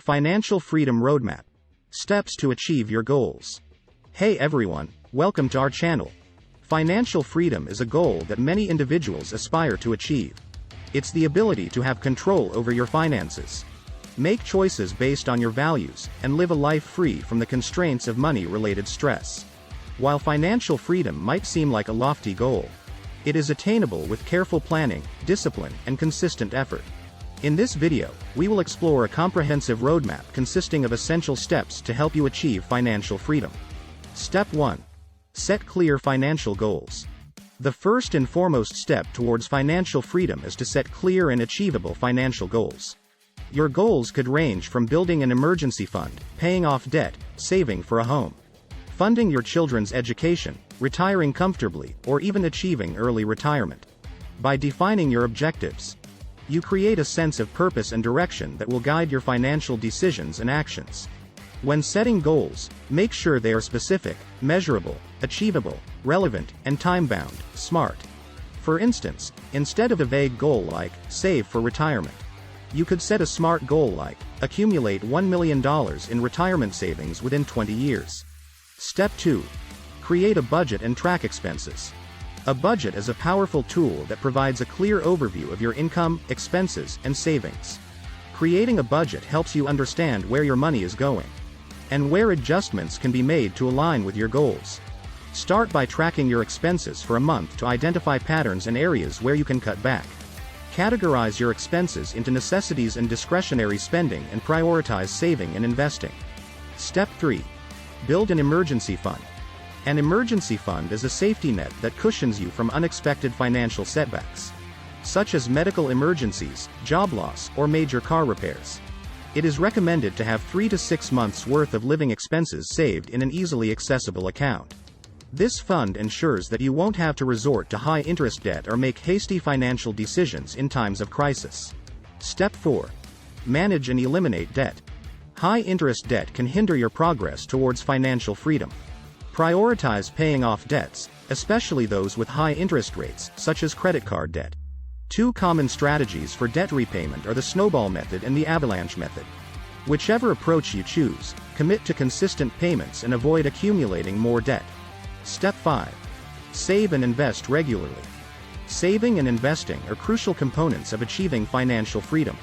Financial Freedom Roadmap. Steps to achieve your goals. Hey everyone, welcome to our channel. Financial freedom is a goal that many individuals aspire to achieve. It's the ability to have control over your finances. Make choices based on your values, and live a life free from the constraints of money-related stress. While financial freedom might seem like a lofty goal, it is attainable with careful planning, discipline, and consistent effort. In this video, we will explore a comprehensive roadmap consisting of essential steps to help you achieve financial freedom. Step 1. Set clear financial goals. The first and foremost step towards financial freedom is to set clear and achievable financial goals. Your goals could range from building an emergency fund, paying off debt, saving for a home, funding your children's education, retiring comfortably, or even achieving early retirement. By defining your objectives, you create a sense of purpose and direction that will guide your financial decisions and actions. When setting goals, make sure they are specific, measurable, achievable, relevant, and time-bound. Smart. For instance, instead of a vague goal like, save for retirement, you could set a smart goal like, accumulate $1 million in retirement savings within 20 years. Step 2. Create a budget and track expenses. A budget is a powerful tool that provides a clear overview of your income, expenses, and savings. Creating a budget helps you understand where your money is going, and where adjustments can be made to align with your goals. Start by tracking your expenses for a month to identify patterns and areas where you can cut back. Categorize your expenses into necessities and discretionary spending and prioritize saving and investing. Step 3. Build an emergency fund. An emergency fund is a safety net that cushions you from unexpected financial setbacks, such as medical emergencies, job loss, or major car repairs. It is recommended to have 3 to 6 months' worth of living expenses saved in an easily accessible account. This fund ensures that you won't have to resort to high-interest debt or make hasty financial decisions in times of crisis. Step 4. Manage and eliminate debt. High-interest debt can hinder your progress towards financial freedom. Prioritize paying off debts, especially those with high interest rates, such as credit card debt. Two common strategies for debt repayment are the snowball method and the avalanche method. Whichever approach you choose, commit to consistent payments and avoid accumulating more debt. Step 5. Save and invest regularly. Saving and investing are crucial components of achieving financial freedom.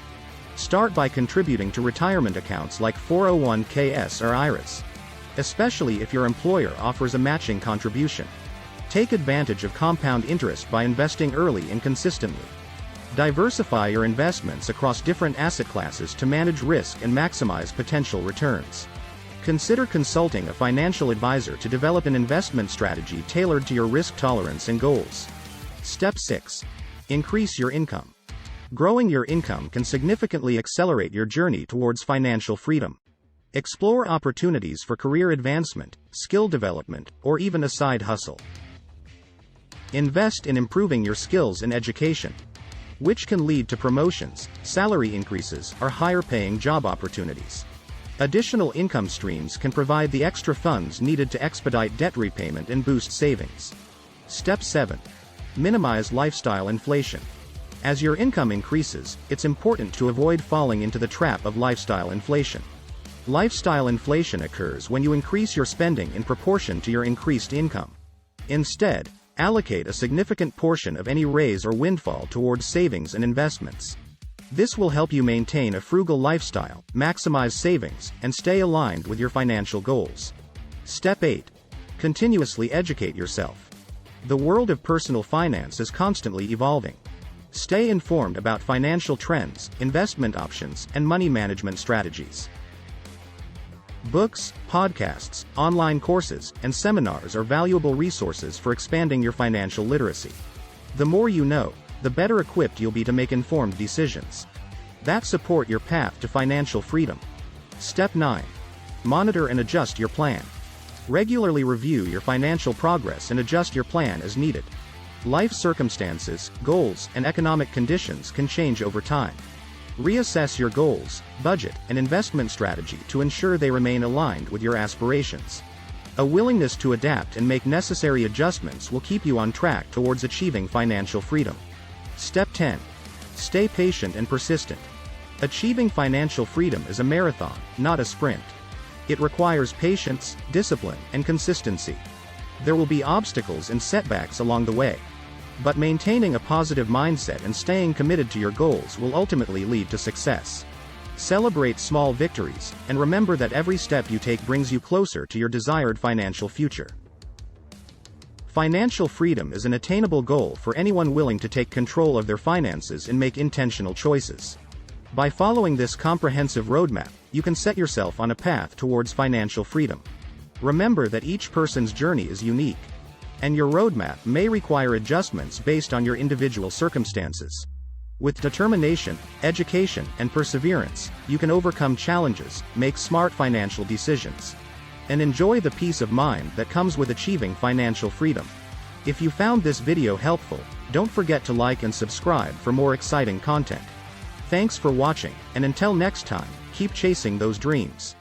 Start by contributing to retirement accounts like 401(k)s or IRAs, especially if your employer offers a matching contribution. Take advantage of compound interest by investing early and consistently. Diversify your investments across different asset classes to manage risk and maximize potential returns. Consider consulting a financial advisor to develop an investment strategy tailored to your risk tolerance and goals. Step 6. Increase your income. Growing your income can significantly accelerate your journey towards financial freedom. Explore opportunities for career advancement, skill development, or even a side hustle. Invest in improving your skills and education, which can lead to promotions, salary increases, or higher-paying job opportunities. Additional income streams can provide the extra funds needed to expedite debt repayment and boost savings. Step 7. Minimize lifestyle inflation. As your income increases, it's important to avoid falling into the trap of lifestyle inflation. Lifestyle inflation occurs when you increase your spending in proportion to your increased income. Instead, allocate a significant portion of any raise or windfall towards savings and investments. This will help you maintain a frugal lifestyle, maximize savings, and stay aligned with your financial goals. Step 8. Continuously educate yourself. The world of personal finance is constantly evolving. Stay informed about financial trends, investment options, and money management strategies. Books, podcasts, online courses, and seminars are valuable resources for expanding your financial literacy. The more you know, the better equipped you'll be to make informed decisions that support your path to financial freedom. Step 9. Monitor and adjust your plan. Regularly review your financial progress and adjust your plan as needed. Life circumstances, goals, and economic conditions can change over time. Reassess your goals, budget, and investment strategy to ensure they remain aligned with your aspirations. A willingness to adapt and make necessary adjustments will keep you on track towards achieving financial freedom. Step 10. Stay patient and persistent. Achieving financial freedom is a marathon, not a sprint. It requires patience, discipline, and consistency. There will be obstacles and setbacks along the way. But maintaining a positive mindset and staying committed to your goals will ultimately lead to success. Celebrate small victories, and remember that every step you take brings you closer to your desired financial future. Financial freedom is an attainable goal for anyone willing to take control of their finances and make intentional choices. By following this comprehensive roadmap, you can set yourself on a path towards financial freedom. Remember that each person's journey is unique, and your roadmap may require adjustments based on your individual circumstances. With determination, education, and perseverance, you can overcome challenges, make smart financial decisions, and enjoy the peace of mind that comes with achieving financial freedom. If you found this video helpful, don't forget to like and subscribe for more exciting content. Thanks for watching, and until next time, keep chasing those dreams.